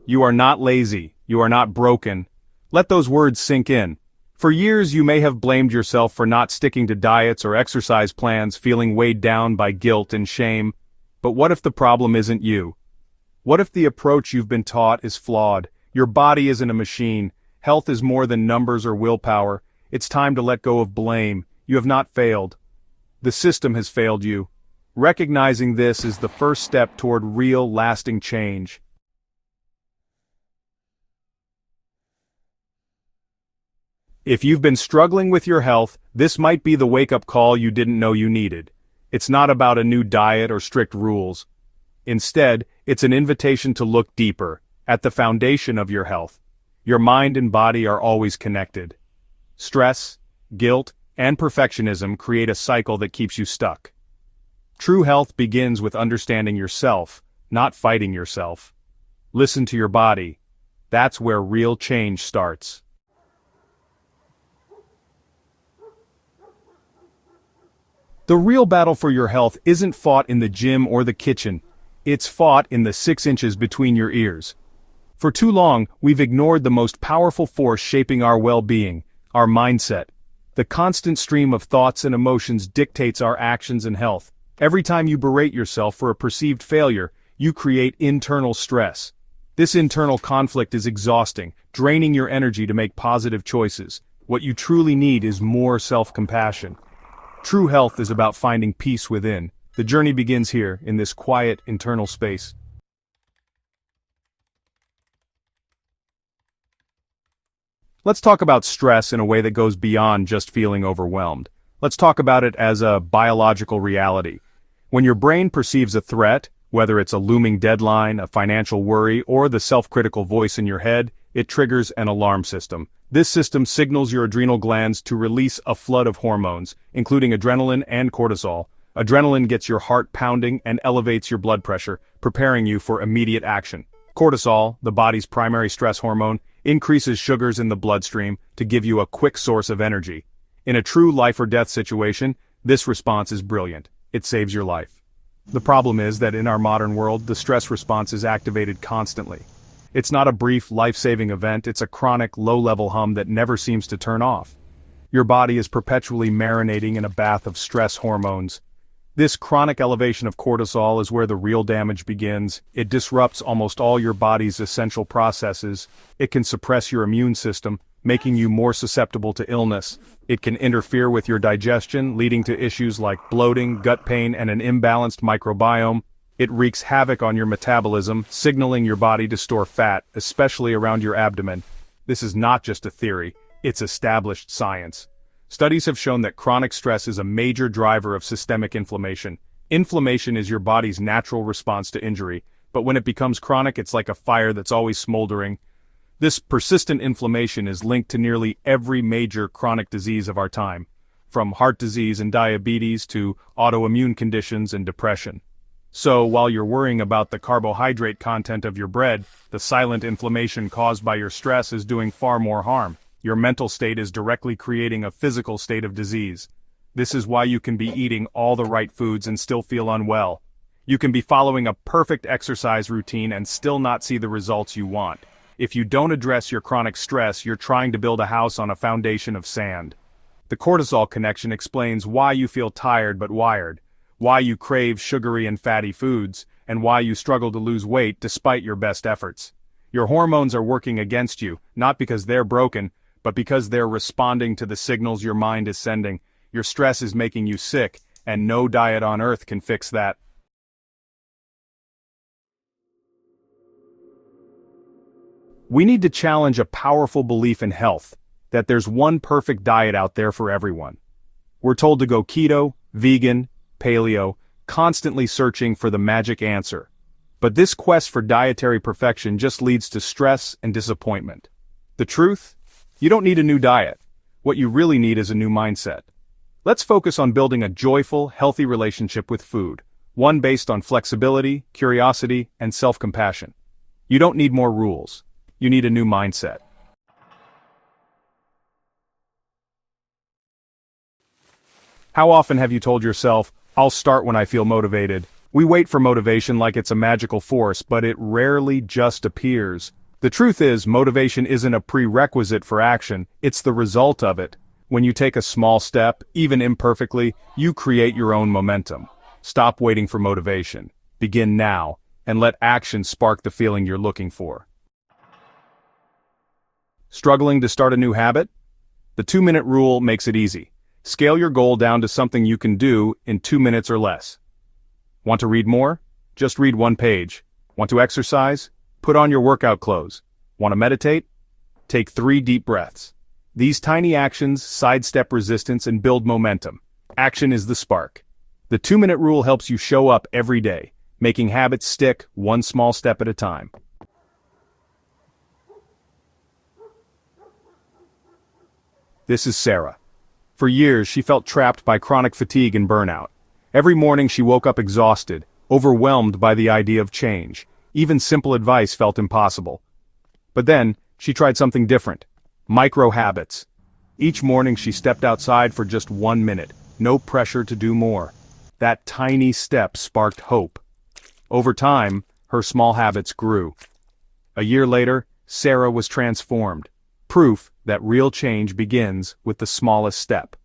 You are not lazy, you are not broken. Let those words sink in. For years you may have blamed yourself for not sticking to diets or exercise plans, feeling weighed down by guilt and shame. But what if the problem isn't you? What if the approach you've been taught is flawed? Your body isn't a machine. Health is more than numbers or willpower. It's time to let go of blame. You have not failed. The system has failed you. Recognizing this is the first step toward real, lasting change. If you've been struggling with your health, this might be the wake-up call you didn't know you needed. It's not about a new diet or strict rules. Instead, it's an invitation to look deeper, at the foundation of your health. Your mind and body are always connected. Stress, guilt, and perfectionism create a cycle that keeps you stuck. True health begins with understanding yourself, not fighting yourself. Listen to your body. That's where real change starts. The real battle for your health isn't fought in the gym or the kitchen. It's fought in the 6 inches between your ears. For too long, we've ignored the most powerful force shaping our well-being, our mindset. The constant stream of thoughts and emotions dictates our actions and health. Every time you berate yourself for a perceived failure, you create internal stress. This internal conflict is exhausting, draining your energy to make positive choices. What you truly need is more self-compassion. True health is about finding peace within. The journey begins here, in this quiet, internal space. Let's talk about stress in a way that goes beyond just feeling overwhelmed. Let's talk about it as a biological reality. When your brain perceives a threat, whether it's a looming deadline, a financial worry, or the self-critical voice in your head, it triggers an alarm system. This system signals your adrenal glands to release a flood of hormones, including adrenaline and cortisol. Adrenaline gets your heart pounding and elevates your blood pressure, preparing you for immediate action. Cortisol, the body's primary stress hormone, increases sugars in the bloodstream to give you a quick source of energy. In a true life-or-death situation, this response is brilliant. It saves your life. The problem is that in our modern world, the stress response is activated constantly. It's not a brief, life-saving event, it's a chronic, low-level hum that never seems to turn off. Your body is perpetually marinating in a bath of stress hormones. This chronic elevation of cortisol is where the real damage begins. It disrupts almost all your body's essential processes. It can suppress your immune system, making you more susceptible to illness. It can interfere with your digestion, leading to issues like bloating, gut pain, and an imbalanced microbiome. It wreaks havoc on your metabolism, signaling your body to store fat, especially around your abdomen. This is not just a theory, it's established science. Studies have shown that chronic stress is a major driver of systemic inflammation. Inflammation is your body's natural response to injury, but when it becomes chronic, it's like a fire that's always smoldering. This persistent inflammation is linked to nearly every major chronic disease of our time, from heart disease and diabetes to autoimmune conditions and depression. So, while you're worrying about the carbohydrate content of your bread, the silent inflammation caused by your stress is doing far more harm. Your mental state is directly creating a physical state of disease. This is why you can be eating all the right foods and still feel unwell. You can be following a perfect exercise routine and still not see the results you want. If you don't address your chronic stress, you're trying to build a house on a foundation of sand. The cortisol connection explains why you feel tired but wired, why you crave sugary and fatty foods, and why you struggle to lose weight despite your best efforts. Your hormones are working against you, not because they're broken, but because they're responding to the signals your mind is sending. Your stress is making you sick, and no diet on earth can fix that. We need to challenge a powerful belief in health, that there's one perfect diet out there for everyone. We're told to go keto, vegan, paleo, constantly searching for the magic answer. But this quest for dietary perfection just leads to stress and disappointment. The truth? You don't need a new diet. What you really need is a new mindset. Let's focus on building a joyful, healthy relationship with food, one based on flexibility, curiosity, and self-compassion. You don't need more rules. You need a new mindset. How often have you told yourself, "I'll start when I feel motivated," We wait for motivation like it's a magical force, but it rarely just appears. The truth is, motivation isn't a prerequisite for action, it's the result of it. When you take a small step, even imperfectly, you create your own momentum. Stop waiting for motivation. Begin now, and let action spark the feeling you're looking for. Struggling to start a new habit? The 2-minute rule makes it easy. Scale your goal down to something you can do in 2 minutes or less. Want to read more? Just read 1 page. Want to exercise? Put on your workout clothes. Want to meditate? Take 3 deep breaths. These tiny actions sidestep resistance and build momentum. Action is the spark. The 2-minute rule helps you show up every day, making habits stick one small step at a time. This is Sarah. For years, she felt trapped by chronic fatigue and burnout. Every morning she woke up exhausted, overwhelmed by the idea of change. Even simple advice felt impossible. But then, she tried something different. Micro habits. Each morning she stepped outside for just 1 minute. No pressure to do more. That tiny step sparked hope. Over time, her small habits grew. A year later, Sarah was transformed. Proof that real change begins with the smallest step.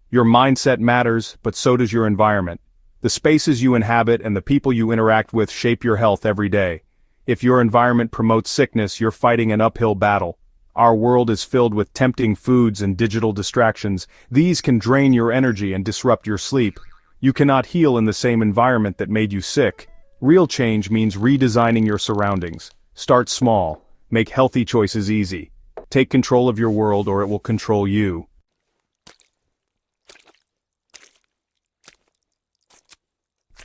Your mindset matters, but so does your environment. The spaces you inhabit and the people you interact with shape your health every day. If your environment promotes sickness, you're fighting an uphill battle. Our world is filled with tempting foods and digital distractions. These can drain your energy and disrupt your sleep. You cannot heal in the same environment that made you sick. Real change means redesigning your surroundings. Start small. Make healthy choices easy. Take control of your world or it will control you.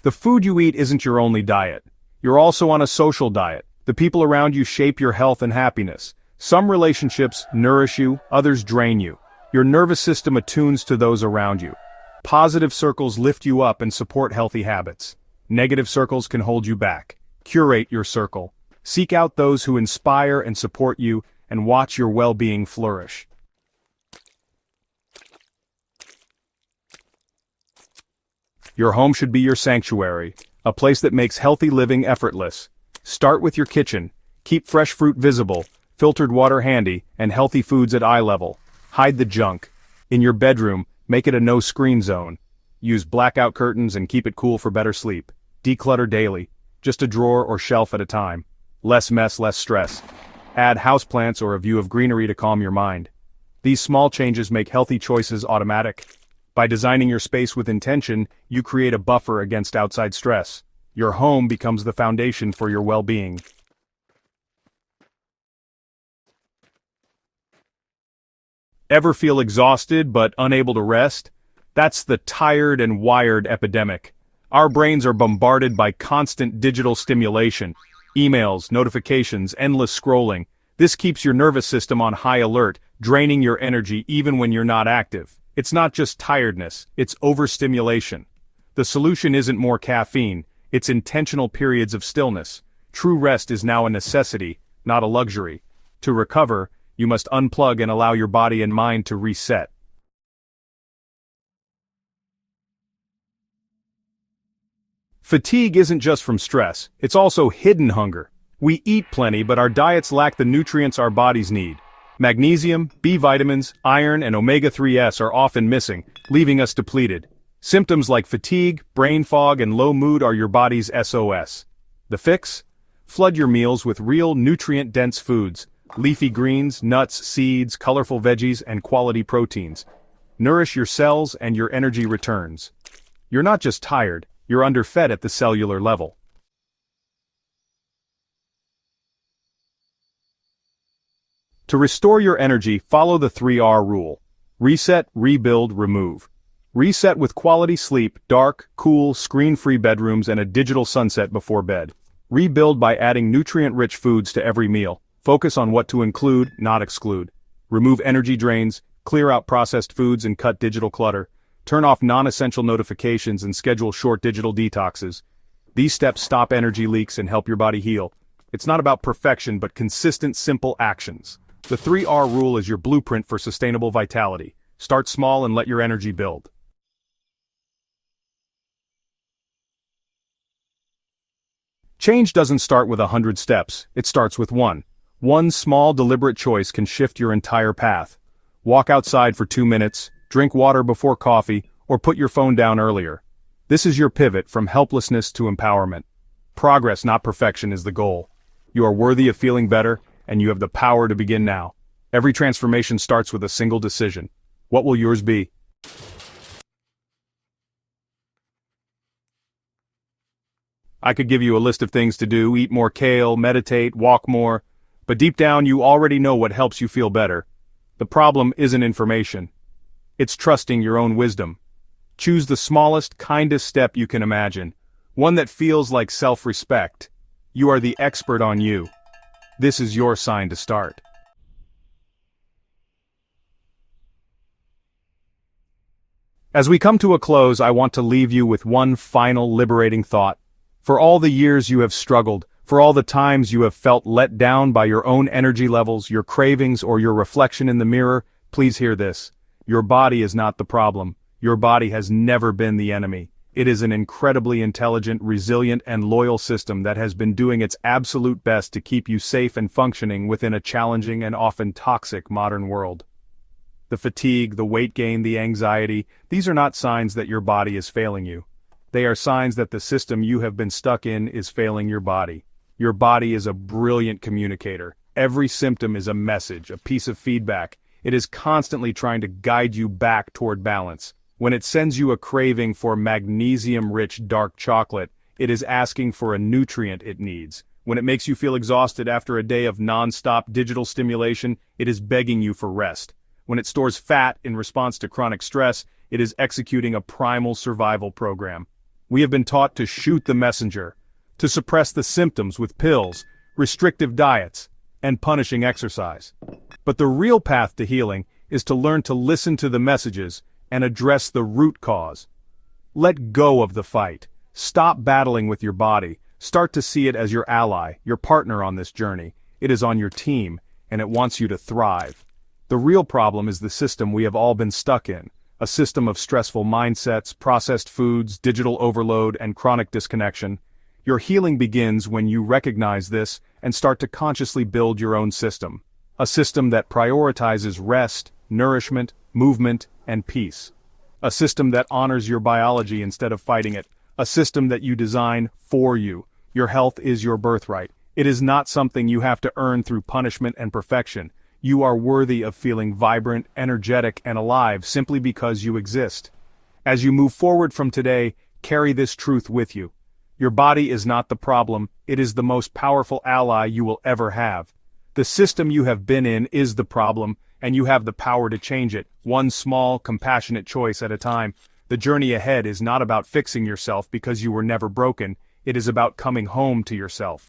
The food you eat isn't your only diet. You're also on a social diet. The people around you shape your health and happiness. Some relationships nourish you, others drain you. Your nervous system attunes to those around you. Positive circles lift you up and support healthy habits. Negative circles can hold you back. Curate your circle. Seek out those who inspire and support you, and watch your well-being flourish. Your home should be your sanctuary, a place that makes healthy living effortless. Start with your kitchen. Keep fresh fruit visible, filtered water handy, and healthy foods at eye level. Hide the junk. In your bedroom, make it a no-screen zone. Use blackout curtains and keep it cool for better sleep. Declutter daily, just a drawer or shelf at a time. Less mess, less stress. Add houseplants or a view of greenery to calm your mind. These small changes make healthy choices automatic. By designing your space with intention, you create a buffer against outside stress. Your home becomes the foundation for your well-being. Ever feel exhausted but unable to rest? That's the tired and wired epidemic. Our brains are bombarded by constant digital stimulation. Emails, notifications, endless scrolling. This keeps your nervous system on high alert, draining your energy even when you're not active. It's not just tiredness, it's overstimulation. The solution isn't more caffeine, it's intentional periods of stillness. True rest is now a necessity, not a luxury. To recover, you must unplug and allow your body and mind to reset. Fatigue isn't just from stress, it's also hidden hunger. We eat plenty, but our diets lack the nutrients our bodies need. Magnesium, B vitamins, iron, and omega-3s are often missing, leaving us depleted. Symptoms like fatigue, brain fog, and low mood are your body's SOS. The fix? Flood your meals with real nutrient-dense foods, leafy greens, nuts, seeds, colorful veggies, and quality proteins. Nourish your cells and your energy returns. You're not just tired, you're underfed at the cellular level. To restore your energy, follow the 3R rule. Reset, rebuild, remove. Reset with quality sleep, dark, cool, screen-free bedrooms, and a digital sunset before bed. Rebuild by adding nutrient-rich foods to every meal. Focus on what to include, not exclude. Remove energy drains, clear out processed foods, and cut digital clutter. Turn off non-essential notifications and schedule short digital detoxes. These steps stop energy leaks and help your body heal. It's not about perfection, but consistent, simple actions. The 3R rule is your blueprint for sustainable vitality. Start small and let your energy build. Change doesn't start with 100 steps, it starts with one. One small deliberate choice can shift your entire path. Walk outside for 2 minutes, drink water before coffee, or put your phone down earlier. This is your pivot from helplessness to empowerment. Progress, not perfection, is the goal. You are worthy of feeling better, and you have the power to begin now. Every transformation starts with a single decision. What will yours be? I could give you a list of things to do: eat more kale, meditate, walk more, but deep down you already know what helps you feel better. The problem isn't information. It's trusting your own wisdom. Choose the smallest, kindest step you can imagine, one that feels like self-respect. You are the expert on you. This is your sign to start. As we come to a close, I want to leave you with one final liberating thought. For all the years you have struggled, for all the times you have felt let down by your own energy levels, your cravings, or your reflection in the mirror, please hear this. Your body is not the problem. Your body has never been the enemy. It is an incredibly intelligent, resilient, and loyal system that has been doing its absolute best to keep you safe and functioning within a challenging and often toxic modern world. The fatigue, the weight gain, the anxiety, these are not signs that your body is failing you. They are signs that the system you have been stuck in is failing your body. Your body is a brilliant communicator. Every symptom is a message, a piece of feedback. It is constantly trying to guide you back toward balance. When it sends you a craving for magnesium-rich dark chocolate, it is asking for a nutrient it needs. When it makes you feel exhausted after a day of non-stop digital stimulation, it is begging you for rest. When it stores fat in response to chronic stress, it is executing a primal survival program. We have been taught to shoot the messenger, to suppress the symptoms with pills, restrictive diets, and punishing exercise. But the real path to healing is to learn to listen to the messages and address the root cause. Let go of the fight. Stop battling with your body. Start to see it as your ally, your partner on this journey. It is on your team, and it wants you to thrive. The real problem is the system we have all been stuck in. A system of stressful mindsets, processed foods, digital overload, and chronic disconnection. Your healing begins when you recognize this and start to consciously build your own system. A system that prioritizes rest, nourishment, movement, and peace. A system that honors your biology instead of fighting it. A system that you design for you. Your health is your birthright. It is not something you have to earn through punishment and perfection. You are worthy of feeling vibrant, energetic, and alive simply because you exist. As you move forward from today, carry this truth with you. Your body is not the problem, it is the most powerful ally you will ever have. The system you have been in is the problem, and you have the power to change it, one small, compassionate choice at a time. The journey ahead is not about fixing yourself because you were never broken, it is about coming home to yourself.